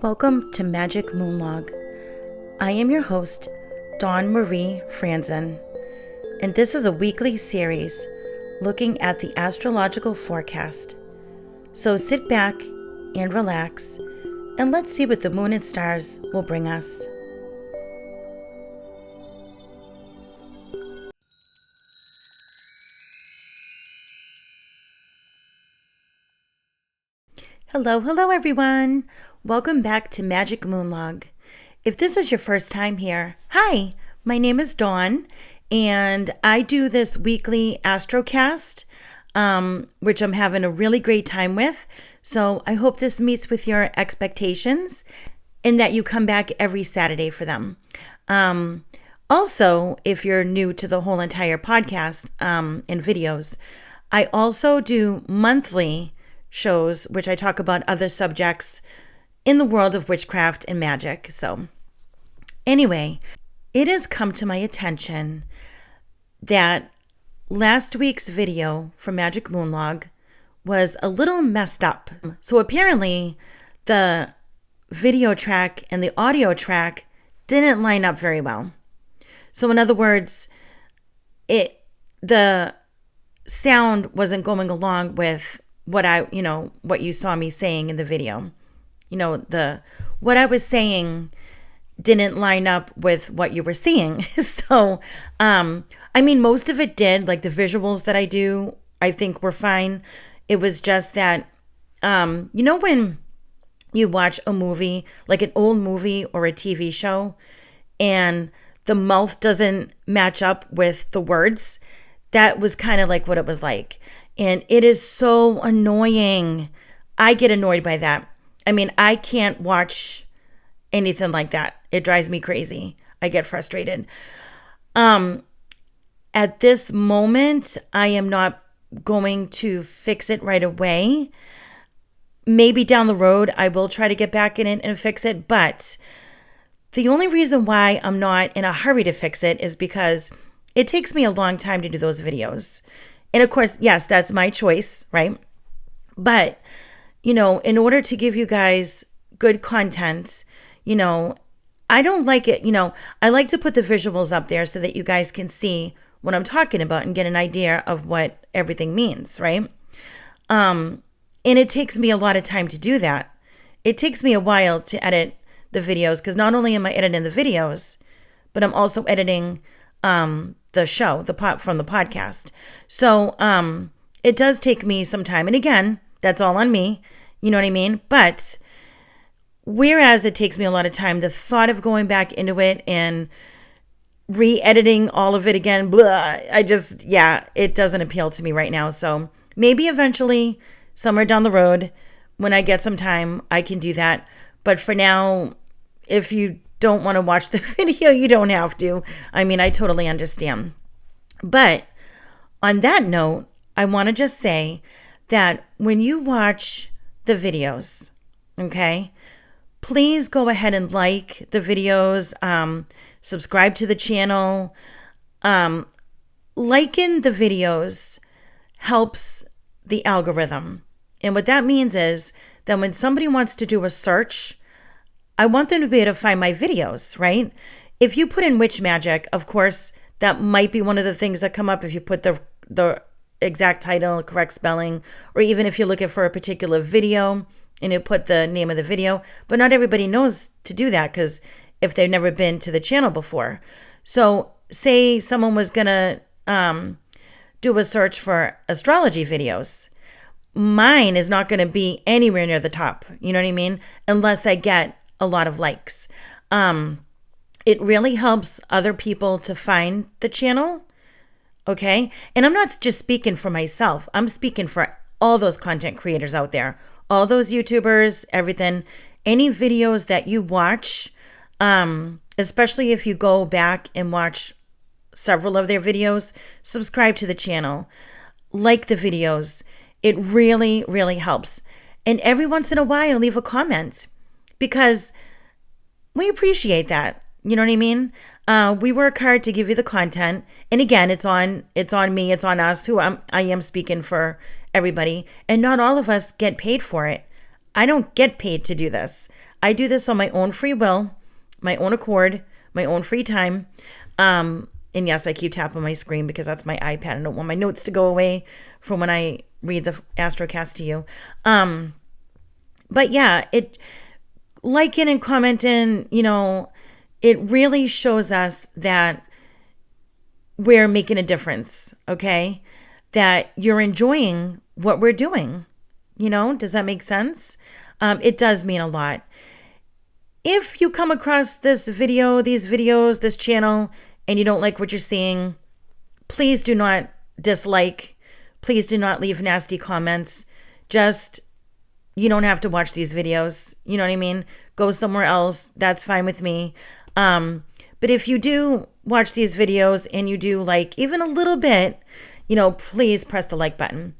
Welcome to Magic Moonlog. I am your host, Dawn Marie Franzen, and this is a weekly series looking at the astrological forecast. So sit back and relax, and let's see what the moon and stars will bring us. Hello everyone. Welcome back to Magic Moonlog. If this is your first time here, hi, my name is Dawn, and I do this weekly astrocast, which I'm having a really great time with. So I hope this meets with your expectations and that you come back every Saturday for them. Also, if you're new to the whole entire podcast and videos, I also do monthly shows which I talk about other subjects in the world of witchcraft and magic. So anyway, it has come to my attention that last week's video for Magic Moonlog was a little messed up. So apparently the video track and the audio track didn't line up very well. So in other words, the sound wasn't going along with what you saw me saying in the video. What I was saying didn't line up with what you were seeing. So, most of it did, like the visuals that I do, I think were fine. It was just that, when you watch a movie, like an old movie or a TV show, and the mouth doesn't match up with the words, that was kind of like what it was like. And it is so annoying. I get annoyed by that. I can't watch anything like that. It drives me crazy. I get frustrated. At this moment, I am not going to fix it right away. Maybe down the road, I will try to get back in it and fix it. But the only reason why I'm not in a hurry to fix it is because it takes me a long time to do those videos. And of course, yes, that's my choice, right? But, in order to give you guys good content, I don't like it. I like to put the visuals up there so that you guys can see what I'm talking about and get an idea of what everything means, right? And it takes me a lot of time to do that. It takes me a while to edit the videos because not only am I editing the videos, but I'm also editing the show, from the podcast. So it does take me some time. And again, that's all on me. You know what I mean? But whereas it takes me a lot of time, the thought of going back into it and re-editing all of it again, it doesn't appeal to me right now. So maybe eventually, somewhere down the road, when I get some time, I can do that. But for now, if you don't want to watch the video, you don't have to. I totally understand. But on that note, I want to just say that when you watch the videos, okay, please go ahead and like the videos, subscribe to the channel. Liking the videos helps the algorithm. And what that means is that when somebody wants to do a search, I want them to be able to find my videos, right? If you put in witch magic, of course, that might be one of the things that come up if you put the exact title, correct spelling, or even if you're looking for a particular video and you put the name of the video. But not everybody knows to do that because if they've never been to the channel before. So say someone was going to do a search for astrology videos. Mine is not going to be anywhere near the top. You know what I mean? Unless I get a lot of likes. It really helps other people to find the channel. Okay. And I'm not just speaking for myself. I'm speaking for all those content creators out there, all those YouTubers, everything, any videos that you watch, especially if you go back and watch several of their videos, subscribe to the channel, like the videos. It really, really helps. And every once in a while, leave a comment because we appreciate that. You know what I mean? We work hard to give you the content. And again, it's on me, it's on us, I am speaking for everybody. And not all of us get paid for it. I don't get paid to do this. I do this on my own free will, my own accord, my own free time. And yes, I keep tapping my screen because that's my iPad. I don't want my notes to go away from when I read the Astrocast to you. But yeah, liking and commenting, it really shows us that we're making a difference, okay? That you're enjoying what we're doing. Does that make sense? It does mean a lot. If you come across this video, these videos, this channel, and you don't like what you're seeing, please do not dislike. Please do not leave nasty comments. You don't have to watch these videos. You know what I mean? Go somewhere else. That's fine with me. But if you do watch these videos and you do like even a little bit, please press the like button.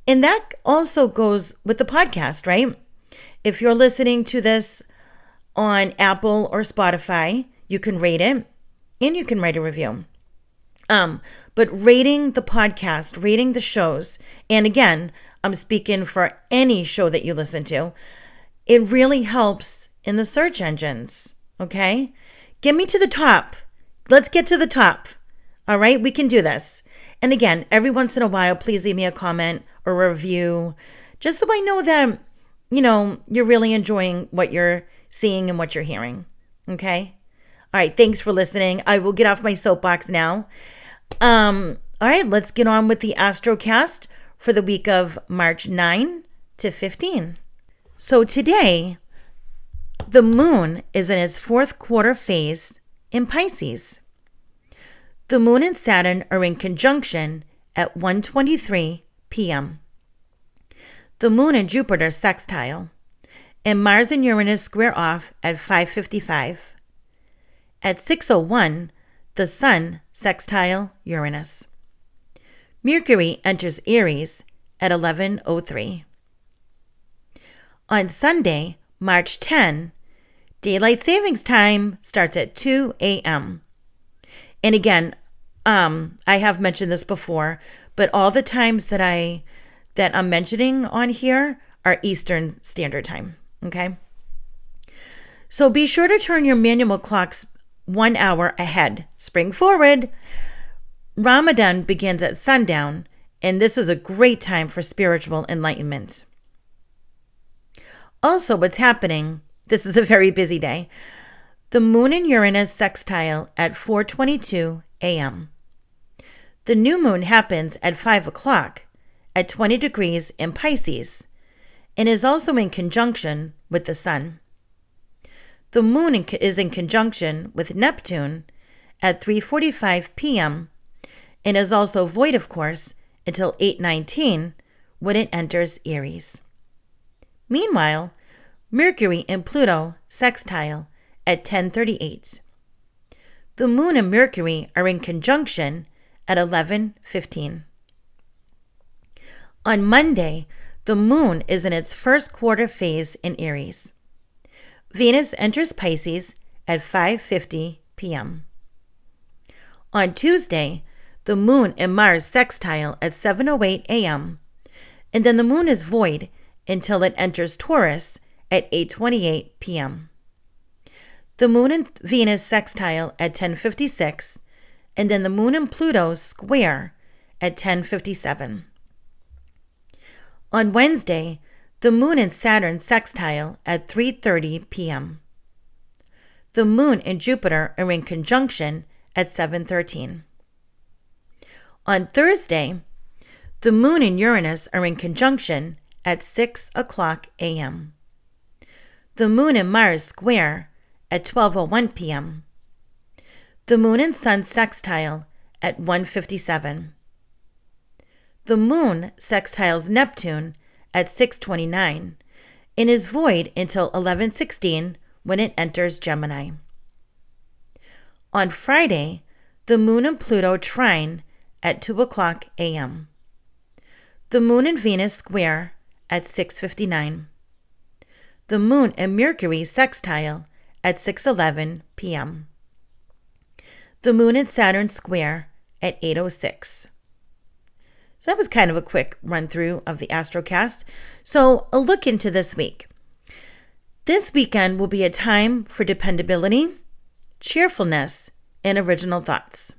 And that also goes with the podcast, right? If you're listening to this on Apple or Spotify, you can rate it and you can write a review. But rating the podcast, rating the shows, and again, I'm speaking for any show that you listen to, it really helps in the search engines, okay? Get me to the top. Let's get to the top. All right, we can do this. And again, every once in a while, please leave me a comment or a review, just so I know that, you're really enjoying what you're seeing and what you're hearing, okay? All right, thanks for listening. I will get off my soapbox now. All right, let's get on with the Astrocast for the week of March 9 to 15. So today, the moon is in its fourth quarter phase in Pisces. The moon and Saturn are in conjunction at 1:23 p.m. The moon and Jupiter sextile, and Mars and Uranus square off at 5:55. At 6:01, the sun sextile Uranus. Mercury enters Aries at 11:03. On Sunday, March 10, daylight savings time starts at 2 a.m. And again, I have mentioned this before, but all the times that I'm mentioning on here are Eastern Standard Time, okay? So be sure to turn your manual clocks 1 hour ahead. Spring forward. Ramadan begins at sundown, and this is a great time for spiritual enlightenment. Also, what's happening, this is a very busy day. The moon and Uranus sextile at 4:22 a.m. The new moon happens at 5 o'clock at 20 degrees in Pisces and is also in conjunction with the sun. The moon is in conjunction with Neptune at 3:45 p.m. and is also void, of course, until 8:19 when it enters Aries. Meanwhile, Mercury and Pluto sextile at 10:38. The moon and Mercury are in conjunction at 11:15. On Monday, the moon is in its first quarter phase in Aries. Venus enters Pisces at 5:50 p.m. On Tuesday, the moon and Mars sextile at 7:08 a.m., and then the moon is void until it enters Taurus at 8:28 p.m. The moon and Venus sextile at 10:56, and then the moon and Pluto square at 10:57. On Wednesday, the moon and Saturn sextile at 3:30 p.m. The moon and Jupiter are in conjunction at 7:13. On Thursday, the moon and Uranus are in conjunction at 6 o'clock a.m. The moon and Mars square at 12:01 p.m. The moon and sun sextile at 1:57. The moon sextiles Neptune at 6:29 and is void until 11:16 when it enters Gemini. On Friday, the moon and Pluto trine at 2 o'clock a.m. The moon and Venus square at 6:59. The moon and Mercury sextile at 6:11 p.m. The moon and Saturn square at 8:06. So that was kind of a quick run through of the Astrocast. So a look into this week. This weekend will be a time for dependability, cheerfulness, and original thoughts.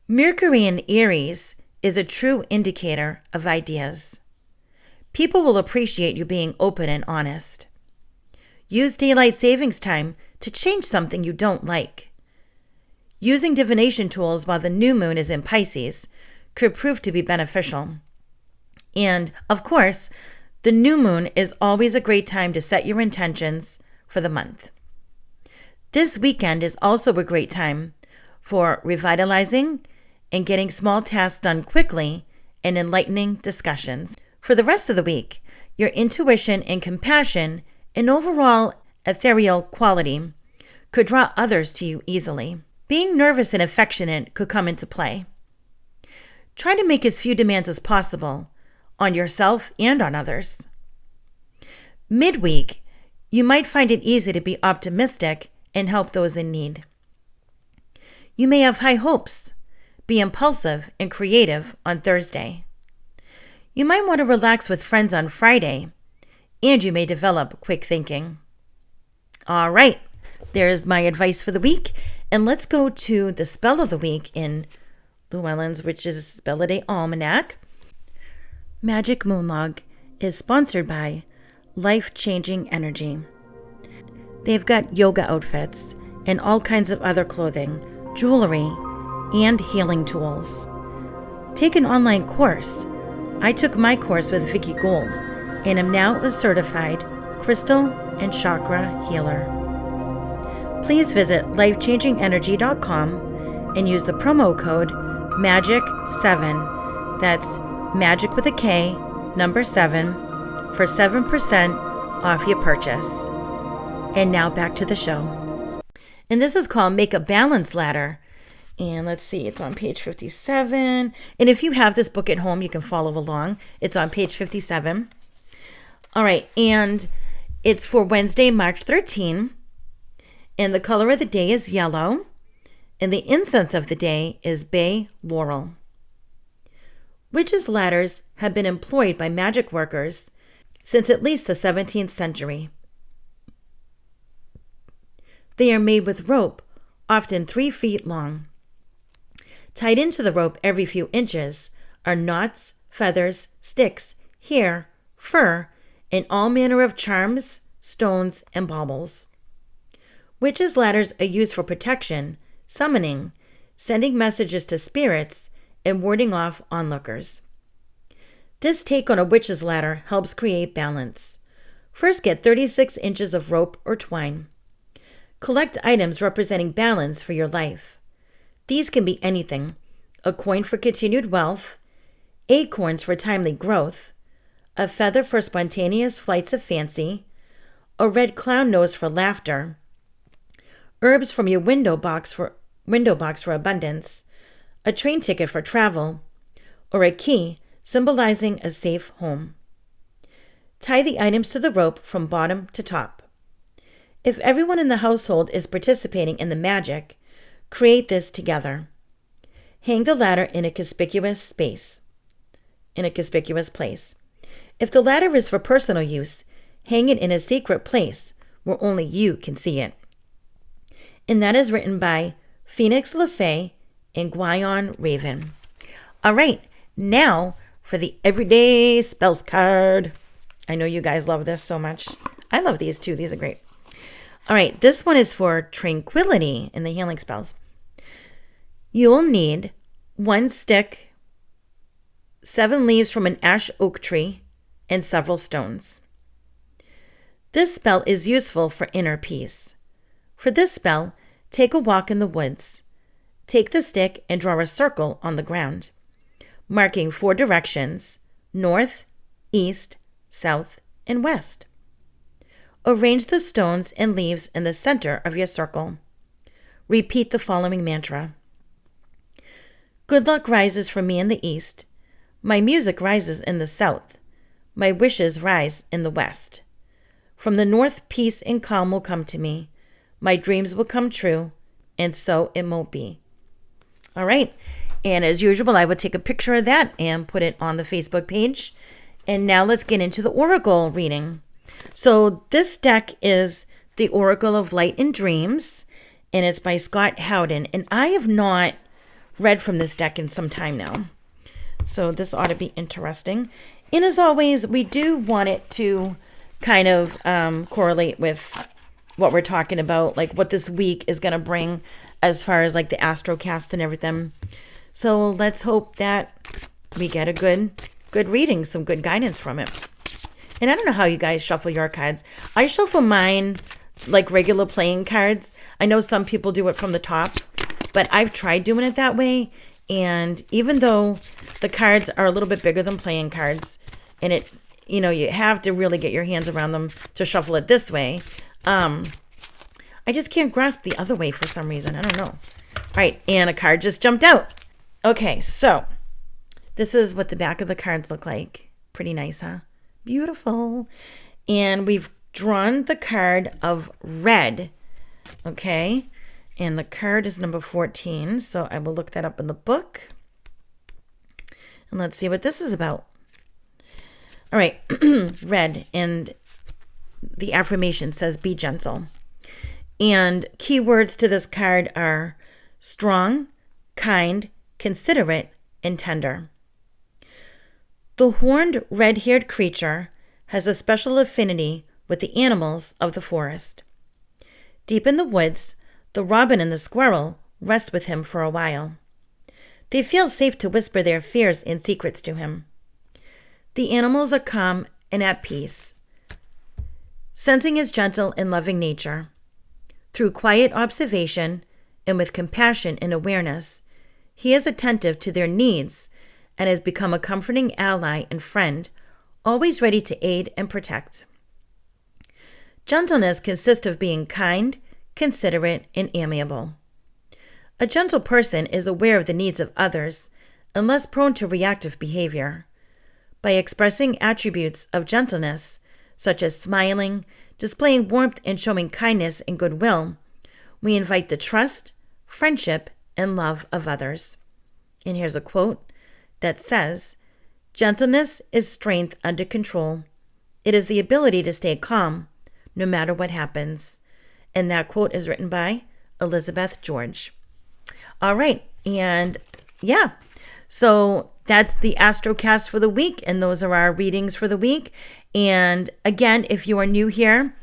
Mercury in Aries is a true indicator of ideas. People will appreciate you being open and honest. Use daylight savings time to change something you don't like. Using divination tools while the new moon is in Pisces could prove to be beneficial. And, of course, the new moon is always a great time to set your intentions for the month. This weekend is also a great time for revitalizing and getting small tasks done quickly and enlightening discussions. For the rest of the week, your intuition and compassion and overall ethereal quality could draw others to you easily. Being nervous and affectionate could come into play. Try to make as few demands as possible on yourself and on others. Midweek, you might find it easy to be optimistic and help those in need. You may have high hopes, be impulsive and creative on Thursday. You might want to relax with friends on Friday, and you may develop quick thinking. All right, there's my advice for the week, and let's go to the spell of the week in Llewellyn's, which is Spell a Day Almanac. Magick Moonlog is sponsored by Life Changing Energy. They've got yoga outfits and all kinds of other clothing, jewelry, and healing tools. Take an online course. I took my course with Vicky Gold and am now a certified crystal and chakra healer. Please visit lifechangingenergy.com and use the promo code MAGIC7. That's Magic with a K, number 7, for 7% off your purchase. And now back to the show. And this is called Make a Balance Ladder. And let's see, it's on page 57. And if you have this book at home, you can follow along. It's on page 57. All right, and it's for Wednesday, March 13. And the color of the day is yellow. And the incense of the day is bay laurel. Witches' ladders have been employed by magic workers since at least the 17th century. They are made with rope, often 3 feet long. Tied into the rope every few inches are knots, feathers, sticks, hair, fur, and all manner of charms, stones, and baubles. Witches' ladders are used for protection, summoning, sending messages to spirits, and warding off onlookers. This take on a witch's ladder helps create balance. First, get 36 inches of rope or twine. Collect items representing balance for your life. These can be anything: a coin for continued wealth, acorns for timely growth, a feather for spontaneous flights of fancy, a red clown nose for laughter, herbs from your window box for abundance, a train ticket for travel, or a key symbolizing a safe home. Tie the items to the rope from bottom to top. If everyone in the household is participating in the magic, create this together. Hang the ladder in a conspicuous place. If the ladder is for personal use, hang it in a secret place where only you can see it. And that is written by Phoenix LaFay and Guyon Raven. All right, now for the Everyday Spells card. I know you guys love this so much. I love these too. These are great. All right, this one is for tranquility in the healing spells. You will need 1 stick, 7 leaves from an ash oak tree, and several stones. This spell is useful for inner peace. For this spell, take a walk in the woods. Take the stick and draw a circle on the ground, marking 4 directions: north, east, south, and west. Arrange the stones and leaves in the center of your circle. Repeat the following mantra. Good luck rises for me in the east. My music rises in the south. My wishes rise in the west. From the north, peace and calm will come to me. My dreams will come true, and so it won't be. All right. And as usual, I would take a picture of that and put it on the Facebook page. And now let's get into the oracle reading. So this deck is the Oracle of Light and Dreams, and it's by Scott Howden. And I have not read from this deck in some time now. So this ought to be interesting. And as always, we do want it to kind of correlate with what we're talking about, like what this week is going to bring as far as like the Astrocast and everything. So let's hope that we get a good reading, some good guidance from it. And I don't know how you guys shuffle your cards. I shuffle mine like regular playing cards. I know some people do it from the top, but I've tried doing it that way. And even though the cards are a little bit bigger than playing cards, and it, you know, you have to really get your hands around them to shuffle it this way. I just can't grasp the other way for some reason. I don't know. All right, and a card just jumped out. Okay, so this is what the back of the cards look like. Pretty nice, huh? Beautiful. And we've drawn the card of red. Okay. And the card is number 14. So I will look that up in the book. And let's see what this is about. All right. Red. And the affirmation says, be gentle. And key words to this card are strong, kind, considerate, and tender. The horned, red-haired creature has a special affinity with the animals of the forest. Deep in the woods, the robin and the squirrel rest with him for a while. They feel safe to whisper their fears and secrets to him. The animals are calm and at peace, sensing his gentle and loving nature. Through quiet observation and with compassion and awareness, he is attentive to their needs and has become a comforting ally and friend, always ready to aid and protect. Gentleness consists of being kind, considerate, and amiable. A gentle person is aware of the needs of others and less prone to reactive behavior. By expressing attributes of gentleness, such as smiling, displaying warmth, and showing kindness and goodwill, we invite the trust, friendship, and love of others. And here's a quote that says, gentleness is strength under control. It is the ability to stay calm no matter what happens. And that quote is written by Elizabeth George. All right. And yeah, so that's the Astrocast for the week. And those are our readings for the week. And again, if you are new here,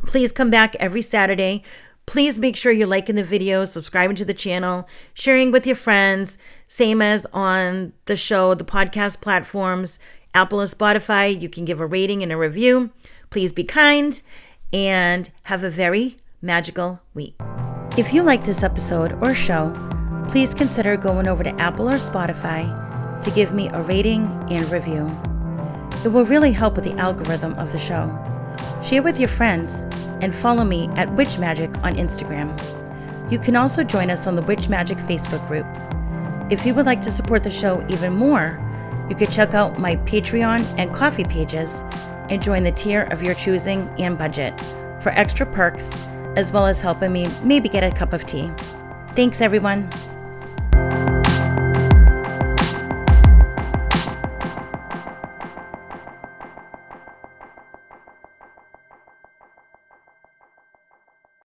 please come back every Saturday. Please make sure you're liking the video, subscribing to the channel, sharing with your friends, same as on the show, the podcast platforms, Apple or Spotify. You can give a rating and a review. Please be kind and have a very magical week. If you like this episode or show, please consider going over to Apple or Spotify to give me a rating and review. It will really help with the algorithm of the show. Share with your friends and follow me at Witch Magick on Instagram. You can also join us on the Witch Magick Facebook group. If you would like to support the show even more, you could check out my Patreon and Ko-fi pages and join the tier of your choosing and budget for extra perks, as well as helping me maybe get a cup of tea. Thanks, everyone.